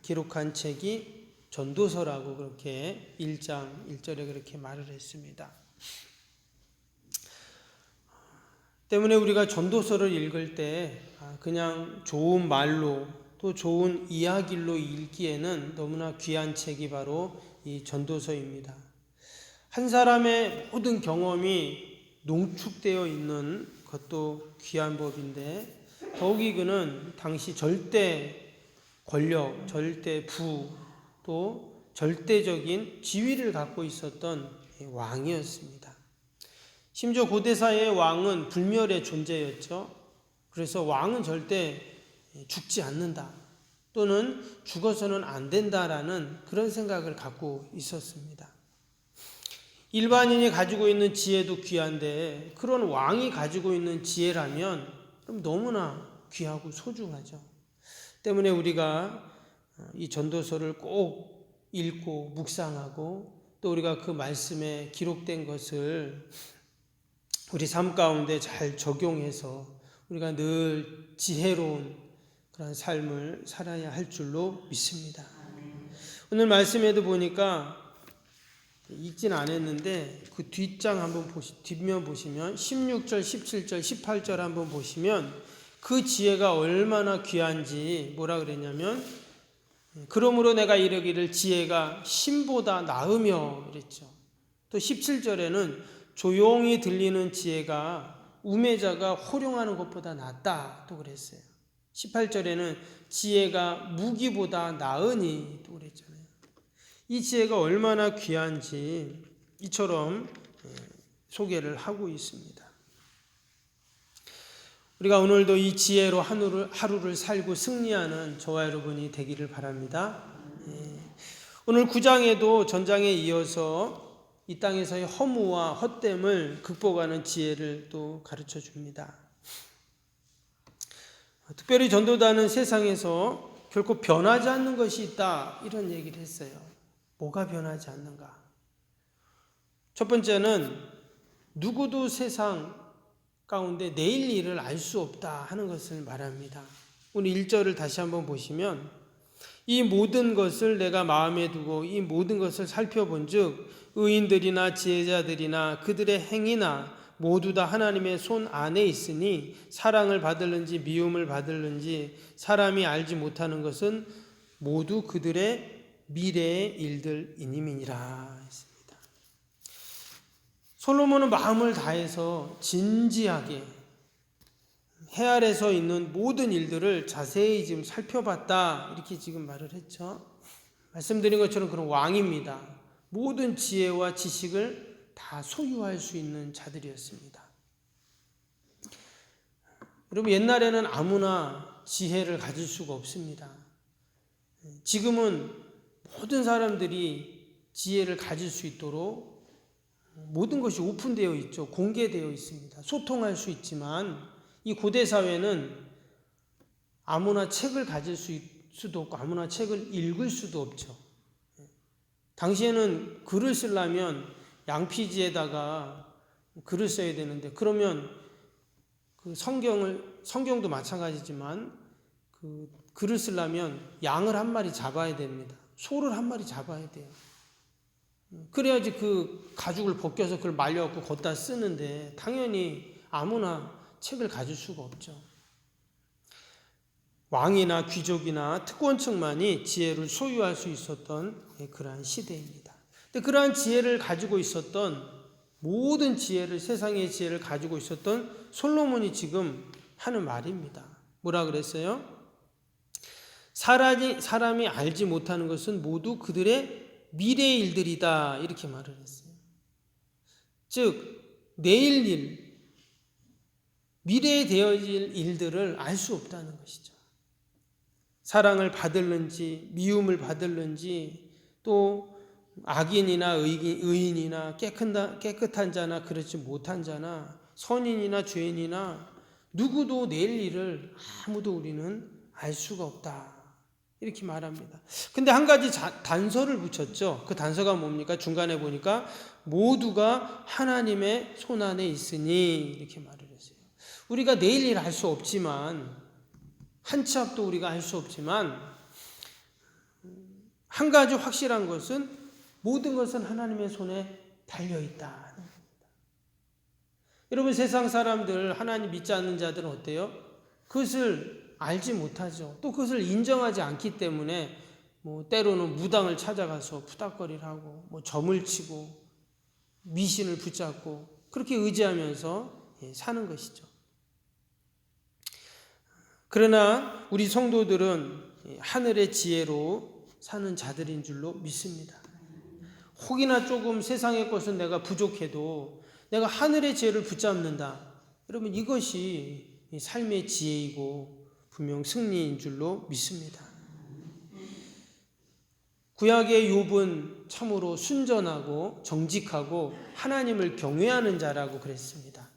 기록한 책이 전도서라고 그렇게 1장 1절에 그렇게 말을 했습니다. 때문에 우리가 전도서를 읽을 때 그냥 좋은 말로 또 좋은 이야기로 읽기에는 너무나 귀한 책이 바로 이 전도서입니다. 한 사람의 모든 경험이 농축되어 있는 것도 귀한 법인데 더욱이 그는 당시 절대 권력, 절대 부, 또 절대적인 지위를 갖고 있었던 왕이었습니다. 심지어 고대사의 왕은 불멸의 존재였죠. 그래서 왕은 절대 죽지 않는다 또는 죽어서는 안 된다라는 그런 생각을 갖고 있었습니다. 일반인이 가지고 있는 지혜도 귀한데 그런 왕이 가지고 있는 지혜라면 그럼 너무나 귀하고 소중하죠. 때문에 우리가 이 전도서를 꼭 읽고 묵상하고 또 우리가 그 말씀에 기록된 것을 우리 삶 가운데 잘 적용해서 우리가 늘 지혜로운 그런 삶을 살아야 할 줄로 믿습니다. 오늘 말씀에도 보니까 읽진 않았는데 그 뒷장 한번 뒷면 보시면 16절, 17절, 18절 한번 보시면 그 지혜가 얼마나 귀한지 뭐라 그랬냐면 그러므로 내가 이르기를 지혜가 신보다 나으며 그랬죠. 또 17절에는 조용히 들리는 지혜가 우매자가 호령하는 것보다 낫다 또 그랬어요. 18절에는 지혜가 무기보다 나으니 또 그랬잖아요. 이 지혜가 얼마나 귀한지 이처럼 소개를 하고 있습니다. 우리가 오늘도 이 지혜로 하루를 살고 승리하는 저와 여러분이 되기를 바랍니다. 오늘 9장에도 전장에 이어서 이 땅에서의 허무와 헛됨을 극복하는 지혜를 또 가르쳐 줍니다. 특별히 전도단은 세상에서 결코 변하지 않는 것이 있다 이런 얘기를 했어요. 뭐가 변하지 않는가? 첫 번째는 누구도 세상 가운데 내일 일을 알 수 없다 하는 것을 말합니다. 오늘 1절을 다시 한번 보시면 이 모든 것을 내가 마음에 두고 이 모든 것을 살펴본 즉 의인들이나 지혜자들이나 그들의 행위나 모두 다 하나님의 손 안에 있으니 사랑을 받을는지 미움을 받을는지 사람이 알지 못하는 것은 모두 그들의 미래의 일들이니라 했습니다. 솔로몬은 마음을 다해서 진지하게 해 아래서 있는 모든 일들을 자세히 지금 살펴봤다 이렇게 지금 말을 했죠. 말씀드린 것처럼 그런 왕입니다. 모든 지혜와 지식을 다 소유할 수 있는 자들이었습니다. 여러분 옛날에는 아무나 지혜를 가질 수가 없습니다. 지금은 모든 사람들이 지혜를 가질 수 있도록 모든 것이 오픈되어 있죠. 공개되어 있습니다. 소통할 수 있지만 이 고대 사회는 아무나 책을 가질 수도 없고 아무나 책을 읽을 수도 없죠. 당시에는 글을 쓰려면 양피지에다가 글을 써야 되는데 그러면 그 성경도 마찬가지지만 그 글을 쓰려면 양을 한 마리 잡아야 됩니다. 소를 한 마리 잡아야 돼요. 그래야지 그 가죽을 벗겨서 그걸 말려갖고 걷다 쓰는데 당연히 아무나 책을 가질 수가 없죠. 왕이나 귀족이나 특권층만이 지혜를 소유할 수 있었던 그러한 시대입니다. 근데 그러한 지혜를 가지고 있었던 모든 지혜를 세상의 지혜를 가지고 있었던 솔로몬이 지금 하는 말입니다. 뭐라 그랬어요? 사람이 알지 못하는 것은 모두 그들의 미래의 일들이다 이렇게 말을 했어요. 즉 내일 일, 미래에 되어질 일들을 알 수 없다는 것이죠. 사랑을 받을는지 미움을 받을는지 또 악인이나 의인이나 깨끗한 자나 그렇지 못한 자나 선인이나 죄인이나 누구도 내일 일을 아무도 우리는 알 수가 없다 이렇게 말합니다. 근데 한 가지 단서를 붙였죠. 그 단서가 뭡니까? 중간에 보니까 모두가 하나님의 손 안에 있으니 이렇게 말을 했어요. 우리가 내일 일 알 수 없지만 한 치 앞도 우리가 알 수 없지만 한 가지 확실한 것은 모든 것은 하나님의 손에 달려있다. 여러분, 세상 사람들, 하나님 믿지 않는 자들은 어때요? 그것을 알지 못하죠. 또 그것을 인정하지 않기 때문에 때로는 무당을 찾아가서 푸닥거리를 하고 점을 치고 미신을 붙잡고 그렇게 의지하면서 사는 것이죠. 그러나 우리 성도들은 하늘의 지혜로 사는 자들인 줄로 믿습니다. 혹이나 조금 세상의 것은 내가 부족해도 내가 하늘의 지혜를 붙잡는다. 여러분, 이것이 삶의 지혜이고 분명 승리인 줄로 믿습니다. 구약의 욥은 참으로 순전하고 정직하고 하나님을 경외하는 자라고 그랬습니다.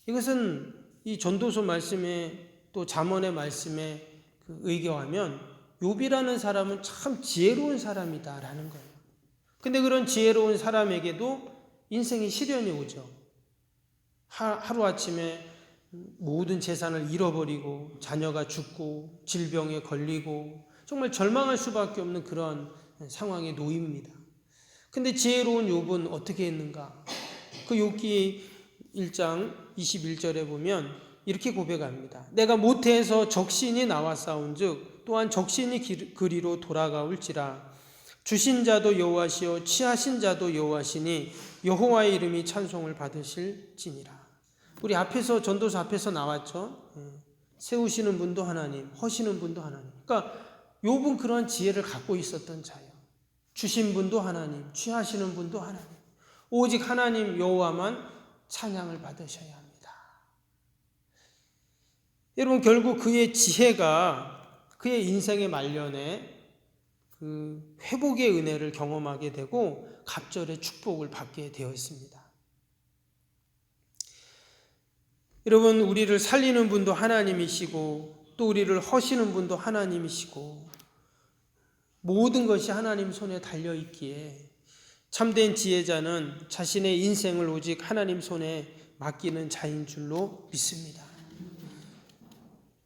이것은 이 전도서 말씀에 또 잠언의 말씀에 의거하면 욥이라는 사람은 참 지혜로운 사람이다라는 거예요. 근데 그런 지혜로운 사람에게도 인생의 시련이 오죠. 하루아침에 모든 재산을 잃어버리고 자녀가 죽고 질병에 걸리고 정말 절망할 수밖에 없는 그런 상황에 놓입니다. 근데 지혜로운 욥은 어떻게 했는가? 그 욥기 1장 21절에 보면 이렇게 고백합니다. 내가 모태에서 적신이 나왔사온즉 또한 적신이 그리로 돌아가올지라. 주신 자도 여호와시요 취하신 자도 여호와시니 여호와의 이름이 찬송을 받으실지니라. 우리 앞에서 전도서 앞에서 나왔죠. 세우시는 분도 하나님, 허시는 분도 하나님. 그러니까 욥은 그런 지혜를 갖고 있었던 자예요. 주신 분도 하나님, 취하시는 분도 하나님. 오직 하나님 여호와만 찬양을 받으셔야 합니다. 여러분, 결국 그의 지혜가 그의 인생의 말년에 그 회복의 은혜를 경험하게 되고 갑절의 축복을 받게 되었습니다. 여러분, 우리를 살리는 분도 하나님이시고 또 우리를 허시는 분도 하나님이시고 모든 것이 하나님 손에 달려있기에 참된 지혜자는 자신의 인생을 오직 하나님 손에 맡기는 자인 줄로 믿습니다.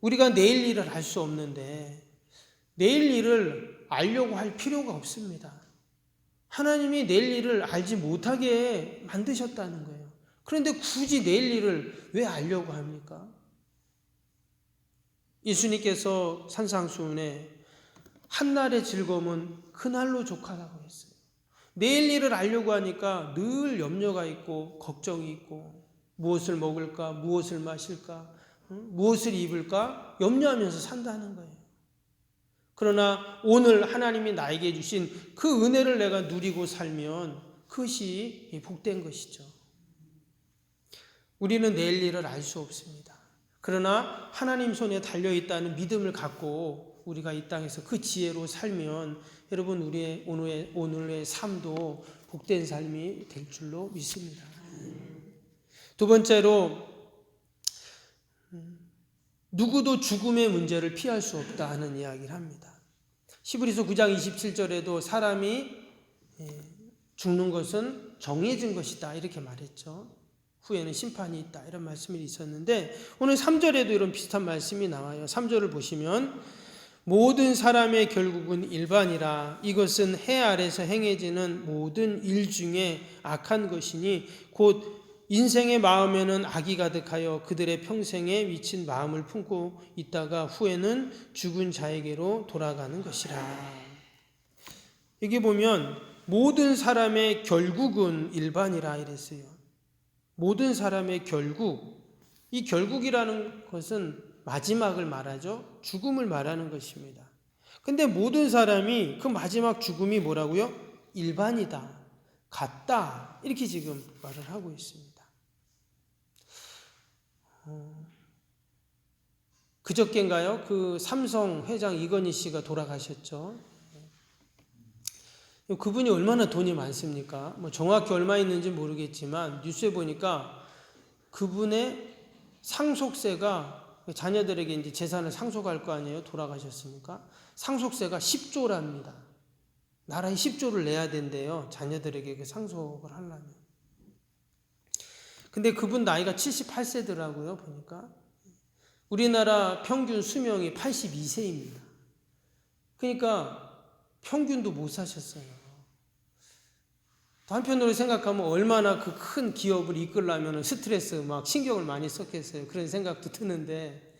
우리가 내일 일을 알 수 없는데 내일 일을 알려고 할 필요가 없습니다. 하나님이 내일 일을 알지 못하게 만드셨다는 거예요. 그런데 굳이 내일 일을 왜 알려고 합니까? 예수님께서 산상수훈에 한날의 즐거움은 그날로 족하다고 했어요. 내일 일을 알려고 하니까 늘 염려가 있고 걱정이 있고 무엇을 먹을까, 무엇을 마실까, 무엇을 입을까 염려하면서 산다는 거예요. 그러나 오늘 하나님이 나에게 주신 그 은혜를 내가 누리고 살면 그것이 복된 것이죠. 우리는 내일 일을 알 수 없습니다. 그러나 하나님 손에 달려있다는 믿음을 갖고 우리가 이 땅에서 그 지혜로 살면 여러분, 우리의 오늘의 삶도 복된 삶이 될 줄로 믿습니다. 두 번째로, 누구도 죽음의 문제를 피할 수 없다 하는 이야기를 합니다. 히브리서 9장 27절에도 사람이 죽는 것은 정해진 것이다 이렇게 말했죠. 후에는 심판이 있다 이런 말씀이 있었는데 오늘 3절에도 이런 비슷한 말씀이 나와요. 3절을 보시면 모든 사람의 결국은 일반이라. 이것은 해 아래서 행해지는 모든 일 중에 악한 것이니 곧 인생의 마음에는 악이 가득하여 그들의 평생에 미친 마음을 품고 있다가 후에는 죽은 자에게로 돌아가는 것이라. 여기 보면 모든 사람의 결국은 일반이라 이랬어요. 모든 사람의 결국, 이 결국이라는 것은 마지막을 말하죠. 죽음을 말하는 것입니다. 근데 모든 사람이 그 마지막 죽음이 뭐라고요? 일반이다, 같다 이렇게 지금 말을 하고 있습니다. 그저께인가요? 그 삼성 회장 이건희 씨가 돌아가셨죠. 그분이 얼마나 돈이 많습니까? 정확히 얼마 있는지 모르겠지만 뉴스에 보니까 그분의 상속세가 자녀들에게 이제 재산을 상속할 거 아니에요? 돌아가셨으니까 상속세가 10조랍니다. 나라에 10조를 내야 된대요. 자녀들에게 그 상속을 하려면. 근데 그분 나이가 78세더라고요. 보니까 우리나라 평균 수명이 82세입니다. 그러니까 평균도 못 사셨어요. 한편으로 생각하면 얼마나 그 큰 기업을 이끌려면 스트레스 막 신경을 많이 썼겠어요. 그런 생각도 드는데,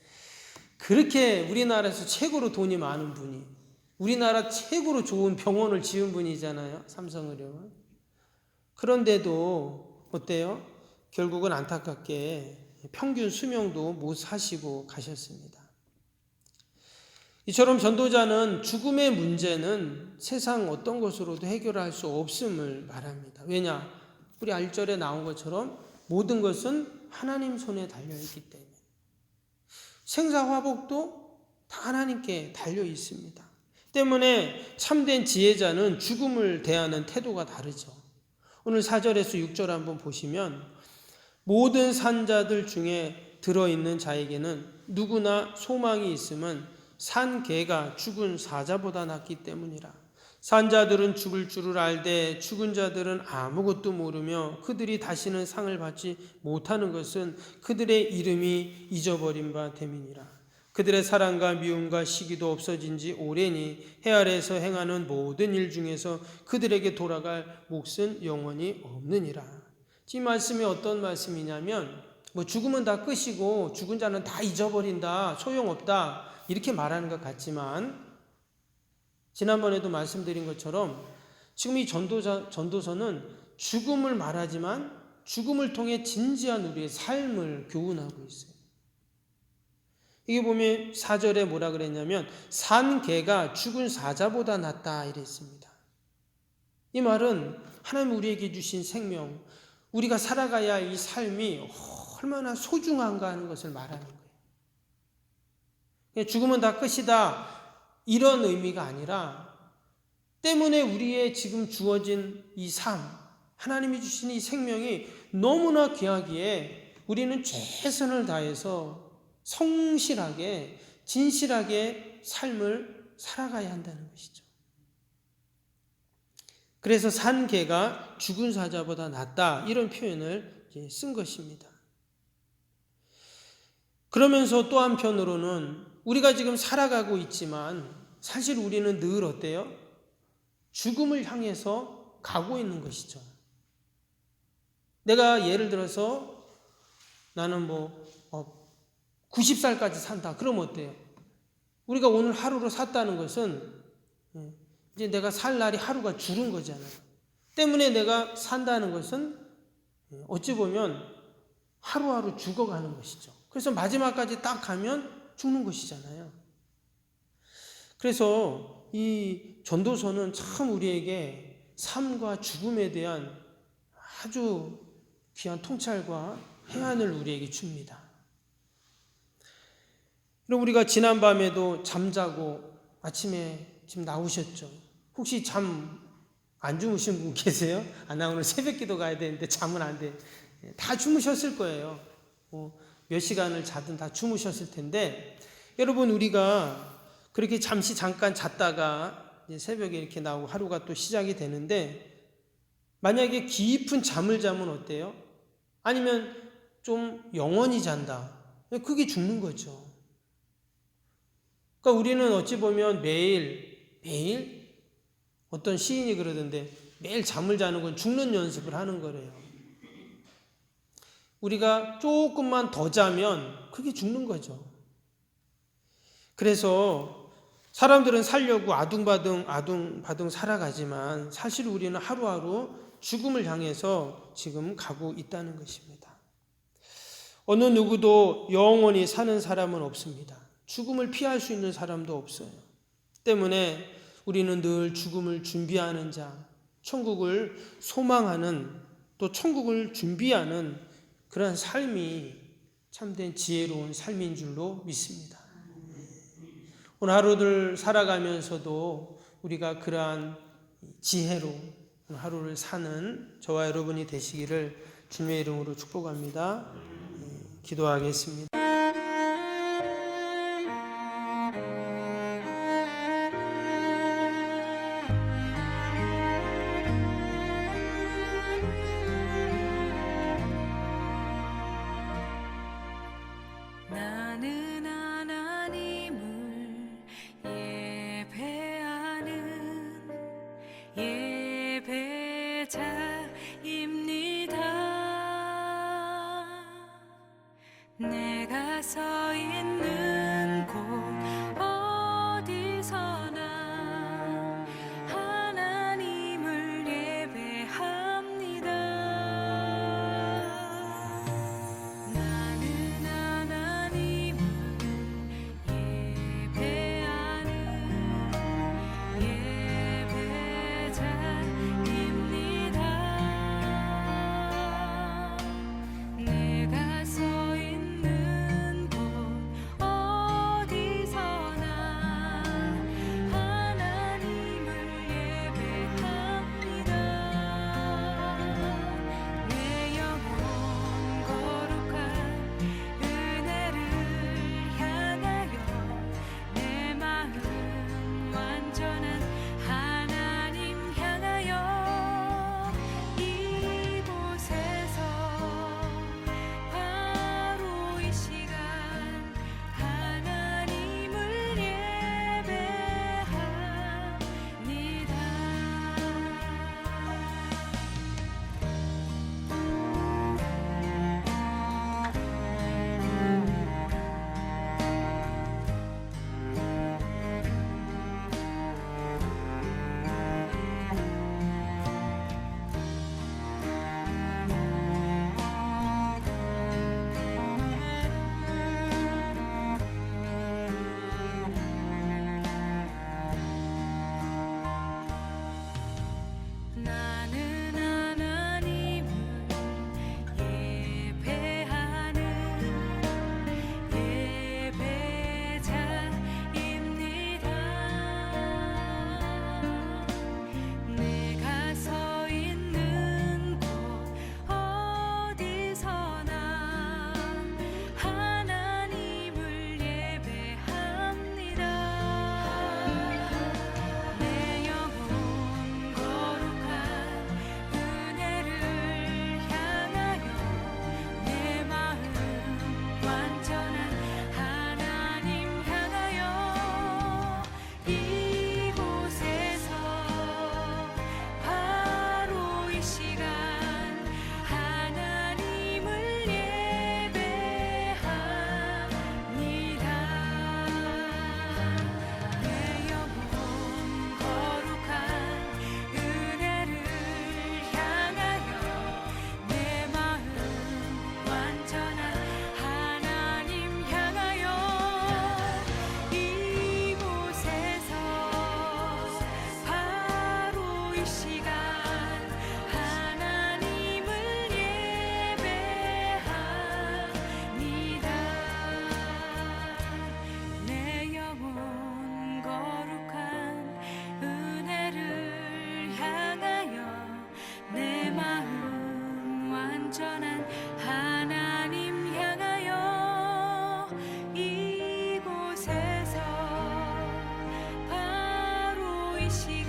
그렇게 우리나라에서 최고로 돈이 많은 분이, 우리나라 최고로 좋은 병원을 지은 분이잖아요. 삼성의료원. 그런데도 어때요? 결국은 안타깝게 평균 수명도 못 사시고 가셨습니다. 이처럼 전도자는 죽음의 문제는 세상 어떤 것으로도 해결할 수 없음을 말합니다. 왜냐? 우리 1절에 나온 것처럼 모든 것은 하나님 손에 달려있기 때문에. 생사화복도 다 하나님께 달려 있습니다. 때문에 참된 지혜자는 죽음을 대하는 태도가 다르죠. 오늘 4절에서 6절 한번 보시면 모든 산자들 중에 들어있는 자에게는 누구나 소망이 있음은 산 개가 죽은 사자보다 낫기 때문이라. 산자들은 죽을 줄을 알되 죽은 자들은 아무것도 모르며 그들이 다시는 상을 받지 못하는 것은 그들의 이름이 잊어버린 바 됨이니라. 그들의 사랑과 미움과 시기도 없어진 지 오래니 해 아래에서 행하는 모든 일 중에서 그들에게 돌아갈 몫은 영원히 없느니라. 이 말씀이 어떤 말씀이냐면 죽음은 다 끝이고 죽은 자는 다 잊어버린다, 소용없다 이렇게 말하는 것 같지만, 지난번에도 말씀드린 것처럼 지금 이 전도서는 죽음을 말하지만 죽음을 통해 진지한 우리의 삶을 교훈하고 있어요. 이게 보면 4절에 뭐라 그랬냐면 산 개가 죽은 사자보다 낫다 이랬습니다. 이 말은 하나님 우리에게 주신 생명, 우리가 살아가야 이 삶이 얼마나 소중한가 하는 것을 말하는 거예요. 죽음은 다 끝이다 이런 의미가 아니라, 때문에 우리의 지금 주어진 이 삶, 하나님이 주신 이 생명이 너무나 귀하기에 우리는 최선을 다해서 성실하게 진실하게 삶을 살아가야 한다는 것이죠. 그래서 산 개가 죽은 사자보다 낫다 이런 표현을 쓴 것입니다. 그러면서 또 한편으로는 우리가 지금 살아가고 있지만 사실 우리는 늘 어때요? 죽음을 향해서 가고 있는 것이죠. 내가 예를 들어서 나는 90살까지 산다. 그럼 어때요? 우리가 오늘 하루로 샀다는 것은 이제 내가 살 날이 하루가 줄은 거잖아요. 때문에 내가 산다는 것은 어찌 보면 하루하루 죽어가는 것이죠. 그래서 마지막까지 딱 가면 죽는 것이잖아요. 그래서 이 전도서는 참 우리에게 삶과 죽음에 대한 아주 귀한 통찰과 해안을 우리에게 줍니다. 그럼 우리가 지난밤에도 잠자고 아침에 지금 나오셨죠. 혹시 잠 안 주무신 분 계세요? 나 오늘 새벽 기도 가야 되는데 잠은 안 돼. 다 주무셨을 거예요. 몇 시간을 자든 다 주무셨을 텐데, 여러분 우리가 그렇게 잠깐 잤다가 새벽에 이렇게 나오고 하루가 또 시작이 되는데, 만약에 깊은 잠을 자면 어때요? 아니면 좀 영원히 잔다. 그게 죽는 거죠. 그러니까 우리는 어찌 보면 매일 어떤 시인이 그러던데 매일 잠을 자는 건 죽는 연습을 하는 거래요. 우리가 조금만 더 자면 그게 죽는 거죠. 그래서 사람들은 살려고 아둥바둥 살아가지만 사실 우리는 하루하루 죽음을 향해서 지금 가고 있다는 것입니다. 어느 누구도 영원히 사는 사람은 없습니다. 죽음을 피할 수 있는 사람도 없어요. 때문에 우리는 늘 죽음을 준비하는 자, 천국을 소망하는, 또 천국을 준비하는 그러한 삶이 참된 지혜로운 삶인 줄로 믿습니다. 오늘 하루를 살아가면서도 우리가 그러한 지혜로 하루를 사는 저와 여러분이 되시기를 주님의 이름으로 축복합니다. 기도하겠습니다. 나는 하나님을 예배하는 내가 서 있는 곳 어디서나 하나님을 예배합니다. 나는 하나님을 예배하는 예배자입니다. 내가 서 있는 곳 어디서나 하나님을 예배합니다. 내 영혼 거룩한 은혜를 향하여 내 마음 완전한 하나님 향하여 이곳에서 바로 이 시간 하나님을 나는 하나님을 예배하는 예배자입니다. 내가 서 있는 곳 어디서나 하나님을 예배합니다. 내 영혼 거룩한 은혜를 향하여 내 마음 완전한 하나님 향하여 이곳에서 바로 이 시간 하나님을 예배합니다. 내 영혼 거룩한 은혜를 향하여 내 마음 완전한 하나님 향하여 이곳에서 바로 이 시간 하나님을 예배합니다. 내 영혼 거룩한 은혜를 향하여 내 마음 완전한 하나님 향하여 이곳에서 바로 이 시간